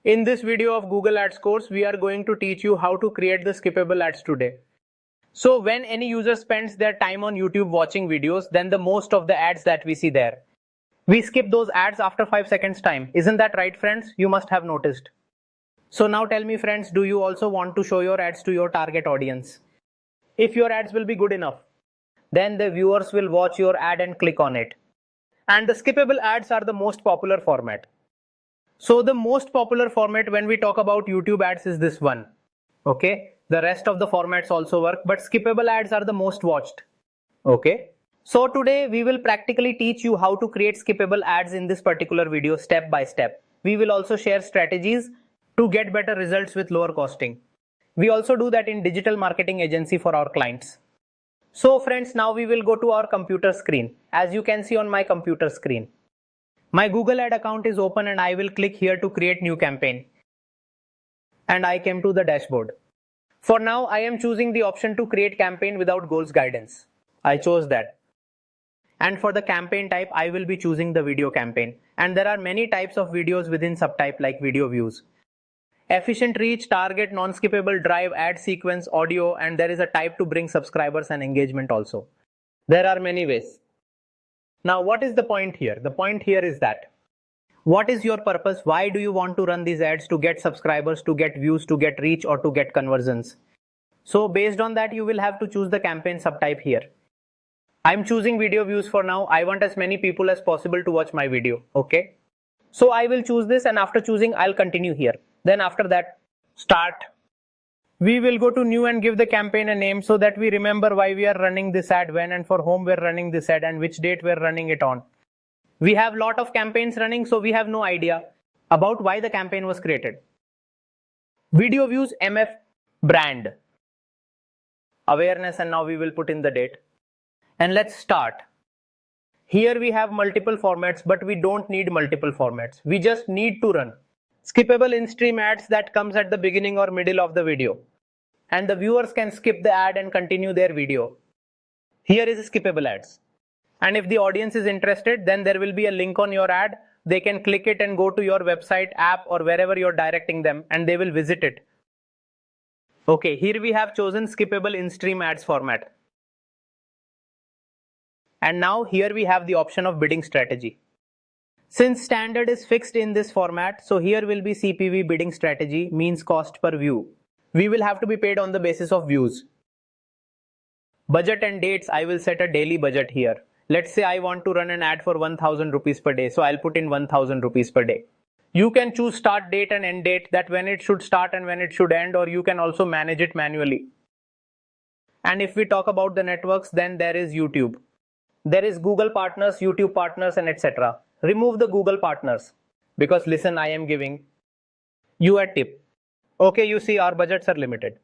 In this video of Google Ads course, we are going to teach you how to create the skippable ads today. So when any user spends their time on YouTube watching videos, then the most of the ads that we see there, we skip those ads after 5 seconds time. Isn't that right, friends? You must have noticed. So now tell me, friends, do you also want to show your ads to your target audience? If your ads will be good enough, then the viewers will watch your ad and click on it. And the skippable ads are the most popular format. So the most popular format when we talk about YouTube ads is this one. Okay, the rest of the formats also work, but skippable ads are the most watched. Okay, so today we will practically teach you how to create skippable ads in this particular video step by step. We will also share strategies to get better results with lower costing. We also do that in digital marketing agency for our clients. So friends, now we will go to our computer screen. As you can see on my computer screen, my Google Ad account is open and I will click here to create new campaign. And I came to the dashboard. For now, I am choosing the option to create campaign without goals guidance. I chose that. And for the campaign type, I will be choosing the video campaign. And there are many types of videos within subtype like video views. Efficient reach, target, non-skippable, drive, ad sequence, audio, and there is a type to bring subscribers and engagement also. There are many ways. Now, what is the point here? The point here is that what is your purpose? Why do you want to run these ads? To get subscribers, to get views, to get reach, or to get conversions? So based on that, you will have to choose the campaign subtype here. I'm choosing video views for now. I want as many people as possible to watch my video. Okay. So I will choose this, and after choosing, I'll continue here. Then after that, start. We will go to new and give the campaign a name so that we remember why we are running this ad, when and for whom we're running this ad and which date we're running it on. We have a lot of campaigns running, so we have no idea about why the campaign was created. Video views, MF, brand, awareness, and now we will put in the date. And let's start. Here we have multiple formats, but we don't need multiple formats. We just need to run skippable in-stream ads that comes at the beginning or middle of the video. And the viewers can skip the ad and continue their video. Here is skippable ads. And if the audience is interested, then there will be a link on your ad. They can click it and go to your website, app, or wherever you're directing them, and they will visit it. Okay, here we have chosen skippable in-stream ads format. And now here we have the option of bidding strategy. Since standard is fixed in this format, so here will be CPV bidding strategy, means cost per view. We will have to be paid on the basis of views. Budget and dates, I will set a daily budget here. Let's say I want to run an ad for 1000 rupees per day, so I'll put in 1000 rupees per day. You can choose start date and end date, that when it should start and when it should end, or you can also manage it manually. And if we talk about the networks, then there is YouTube. There is Google partners, YouTube partners, and etc. Remove the Google partners, because listen, I am giving you a tip. Okay, you see our budgets are limited.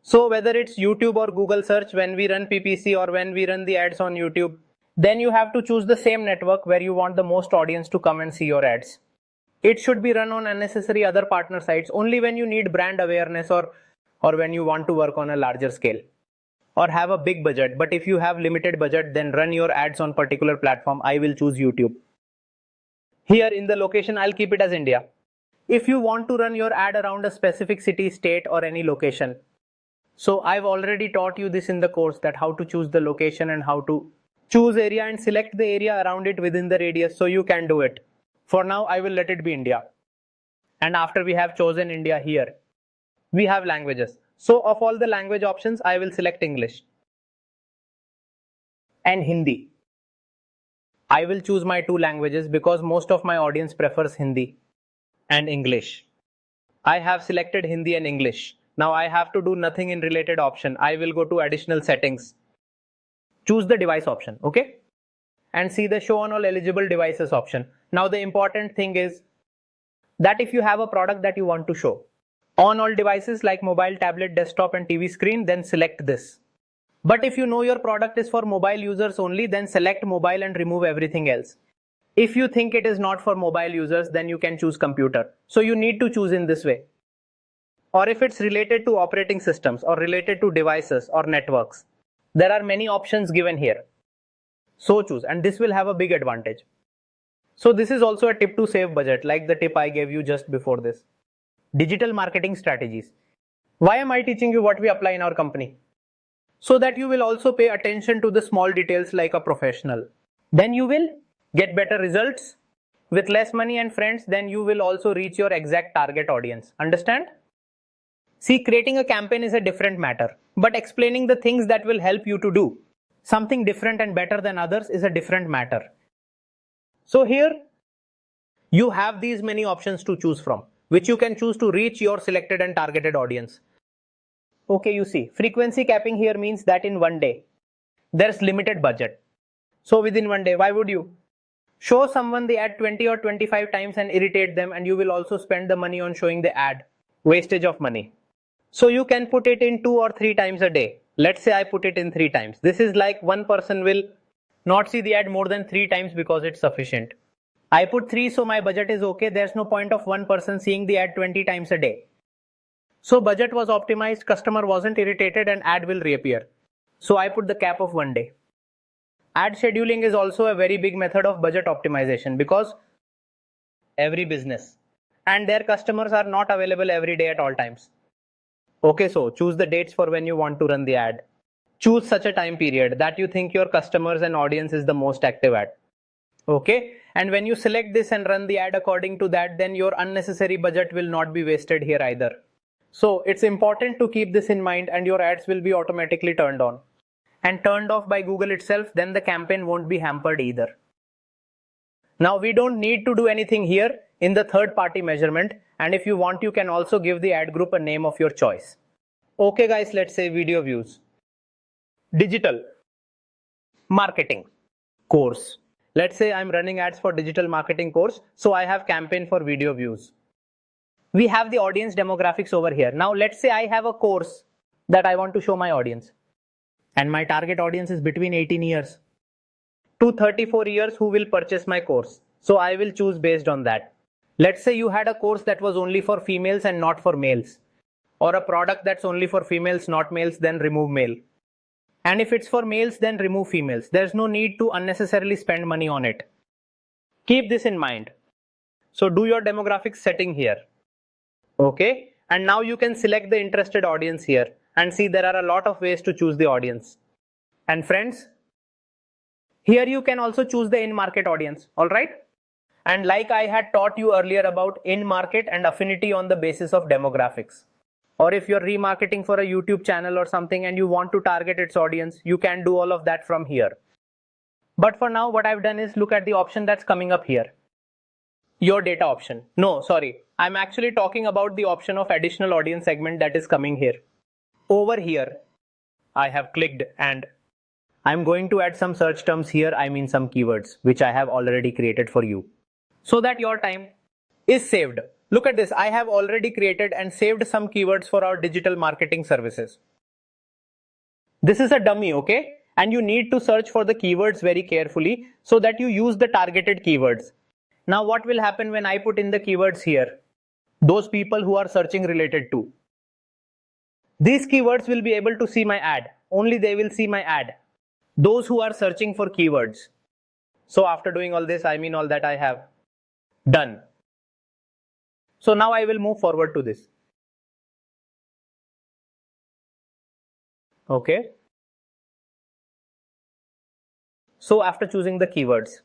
So whether it's YouTube or Google search, when we run PPC or when we run the ads on YouTube, then you have to choose the same network where you want the most audience to come and see your ads. It should be run on unnecessary other partner sites only when you need brand awareness or when you want to work on a larger scale or have a big budget. But if you have limited budget, then run your ads on particular platform. I will choose YouTube. Here in the location, I'll keep it as India. If you want to run your ad around a specific city, state, or any location. So I've already taught you this in the course, that how to choose the location and how to choose area and select the area around it within the radius, so you can do it. For now, I will let it be India. And after we have chosen India here, we have languages. So of all the language options, I will select English and Hindi. I will choose my two languages because most of my audience prefers Hindi and English. I have selected Hindi and English. Now I have to do nothing in related option. I will go to additional settings. Choose the device option, okay? And see the show on all eligible devices option. Now the important thing is that if you have a product that you want to show on all devices like mobile, tablet, desktop, and TV screen, then select this. But if you know your product is for mobile users only, then select mobile and remove everything else. If you think it is not for mobile users, then you can choose computer. So you need to choose in this way. Or if it's related to operating systems or related to devices or networks, there are many options given here. So choose, and this will have a big advantage. So this is also a tip to save budget, like the tip I gave you just before this. Digital marketing strategies. Why am I teaching you what we apply in our company? So that you will also pay attention to the small details like a professional. Then you will get better results. With less money and friends, then you will also reach your exact target audience. Understand? See, creating a campaign is a different matter, but explaining the things that will help you to do something different and better than others is a different matter. So here, you have these many options to choose from, which you can choose to reach your selected and targeted audience. Okay, you see, frequency capping here means that in one day, there's limited budget. So within one day, why would you show someone the ad 20 or 25 times and irritate them, and you will also spend the money on showing the ad? Wastage of money. So you can put it in 2 or 3 times a day. Let's say I put it in 3 times. This is like one person will not see the ad more than 3 times because it's sufficient. I put 3, so my budget is okay. There's no point of one person seeing the ad 20 times a day. So budget was optimized, customer wasn't irritated, and ad will reappear. So I put the cap of 1 day. Ad scheduling is also a very big method of budget optimization because every business and their customers are not available every day at all times. Okay, so choose the dates for when you want to run the ad. Choose such a time period that you think your customers and audience is the most active at. Okay, and when you select this and run the ad according to that, then your unnecessary budget will not be wasted here either. So it's important to keep this in mind, and your ads will be automatically turned on and turned off by Google itself. Then the campaign won't be hampered either. Now we don't need to do anything here in the third party measurement, and if you want, you can also give the ad group a name of your choice. Okay guys, let's say video views. Digital marketing course. Let's say I'm running ads for digital marketing course, so I have campaign for video views. We have the audience demographics over here. Now let's say I have a course that I want to show my audience, and my target audience is between 18 years to 34 years who will purchase my course. So I will choose based on that. Let's say you had a course that was only for females and not for males, or a product that's only for females, not males, then remove male. And if it's for males, then remove females. There's no need to unnecessarily spend money on it. Keep this in mind. So do your demographics setting here. Okay, and now you can select the interested audience here, and see there are a lot of ways to choose the audience. And friends, here you can also choose the in-market audience, alright? And like I had taught you earlier about in-market and affinity on the basis of demographics. Or if you're remarketing for a YouTube channel or something and you want to target its audience, you can do all of that from here. But for now, what I've done is look at the option that's coming up here. Your data option. No, sorry. I'm actually talking about the option of additional audience segment that is coming here. Over here, I have clicked and I'm going to add some search terms here, I mean some keywords, which I have already created for you, so that your time is saved. Look at this, I have already created and saved some keywords for our digital marketing services. This is a dummy, okay? And you need to search for the keywords very carefully so that you use the targeted keywords. Now what will happen when I put in the keywords here? Those people who are searching related to these keywords will be able to see my ad. Only they will see my ad. Those who are searching for keywords. So after doing all this, I mean all that I have done. So now I will move forward to this. Okay. So after choosing the keywords,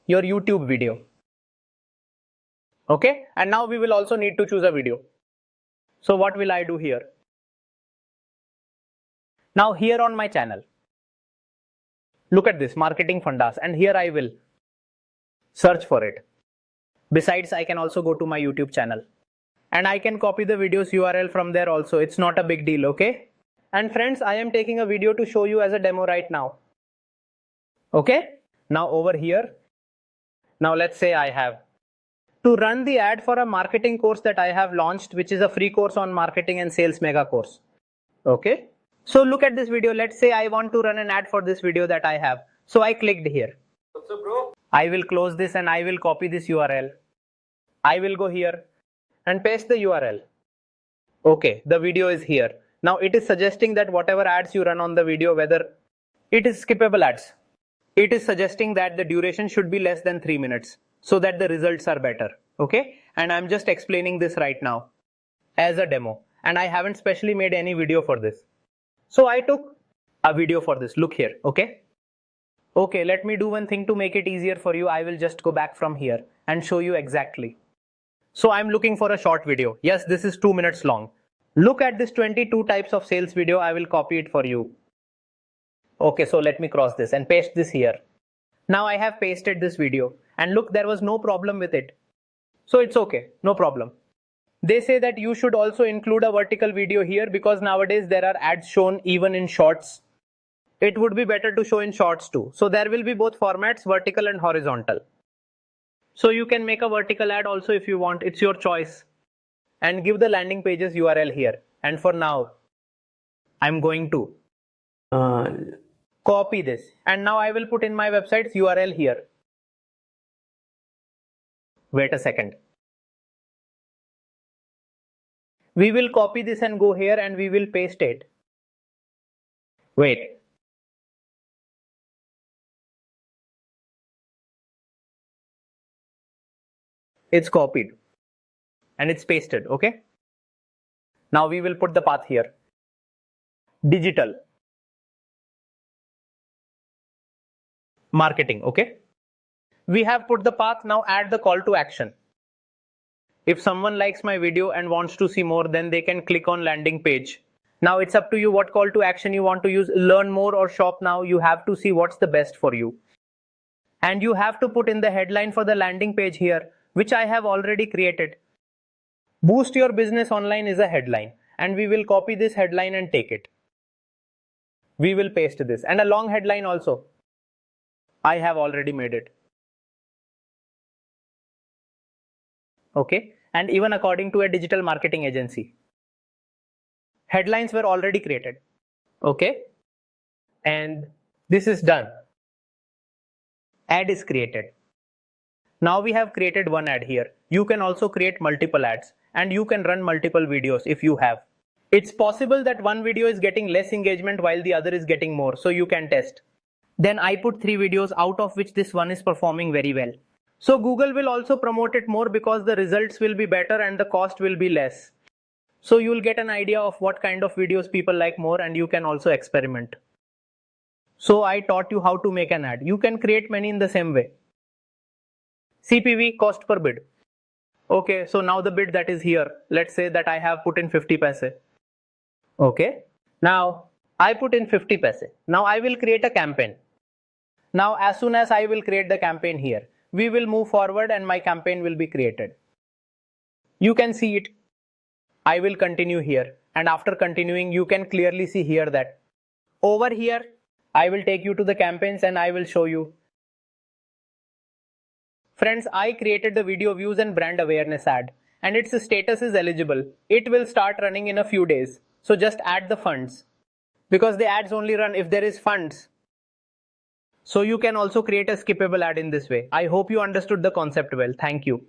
your YouTube video. Okay. And now we will also need to choose a video. So what will I do here? Now here on my channel, look at this, Marketing Fundas, and here I will search for it. Besides, I can also go to my YouTube channel and I can copy the video's URL from there also. It's not a big deal, okay? And friends, I am taking a video to show you as a demo right now. Okay? Now over here, now let's say I have to run the ad for a marketing course that I have launched, which is a free course on marketing and sales mega course. Okay? So look at this video. Let's say I want to run an ad for this video that I have. So I clicked here. What's up, bro? I will close this and I will copy this URL. I will go here and paste the URL. Okay, the video is here. Now it is suggesting that whatever ads you run on the video, whether it is skippable ads, it is suggesting that the duration should be less than 3 minutes. so that the results are better. Okay, and I'm just explaining this right now as a demo, and I haven't specially made any video for this. So I took a video for this. Look here. Okay, let me do one thing to make it easier for you. I will just go back from here and show you exactly. So I'm looking for a short video. Yes, this is 2 minutes long. Look at this 22 types of sales video. I will copy it for you. Okay, so let me cross this and paste this here. Now I have pasted this video, and look, there was no problem with it. So it's okay, no problem. They say that you should also include a vertical video here because nowadays there are ads shown even in shorts. It would be better to show in shorts too. So there will be both formats, vertical and horizontal. So you can make a vertical ad also if you want. It's your choice. And give the landing pages URL here. And for now, I'm going to copy this. And now I will put in my website's URL here. Wait a second. We will copy this and go here and we will paste it. Wait. It's copied and it's pasted. Okay. Now we will put the path here. Digital marketing. Okay. We have put the path. Now add the call to action. If someone likes my video and wants to see more, then they can click on landing page. Now it's up to you what call to action you want to use. Learn more or shop now. You have to see what's the best for you. And you have to put in the headline for the landing page here, which I have already created. Boost your business online is a headline, and we will copy this headline and take it. We will paste this, and a long headline also. I have already made it. Okay, and even according to a digital marketing agency. Headlines were already created. Okay, and this is done. Ad is created. Now we have created one ad here. You can also create multiple ads and you can run multiple videos if you have. It's possible that one video is getting less engagement while the other is getting more, so you can test. Then I put 3 videos out of which this one is performing very well. So Google will also promote it more because the results will be better and the cost will be less. So you'll get an idea of what kind of videos people like more and you can also experiment. So I taught you how to make an ad. You can create many in the same way. CPV, cost per bid. Okay, so now the bid that is here, let's say that I have put in 50 paise. Okay, now I put in 50 paise. Now I will create a campaign. Now as soon as I will create the campaign here, we will move forward and my campaign will be created. You can see it. I will continue here, and after continuing you can clearly see here that over here I will take you to the campaigns and I will show you. Friends, I created the video views and brand awareness ad and its status is eligible. It will start running in a few days. So just add the funds because the ads only run if there is funds. So you can also create a skippable ad in this way. I hope you understood the concept well. Thank you.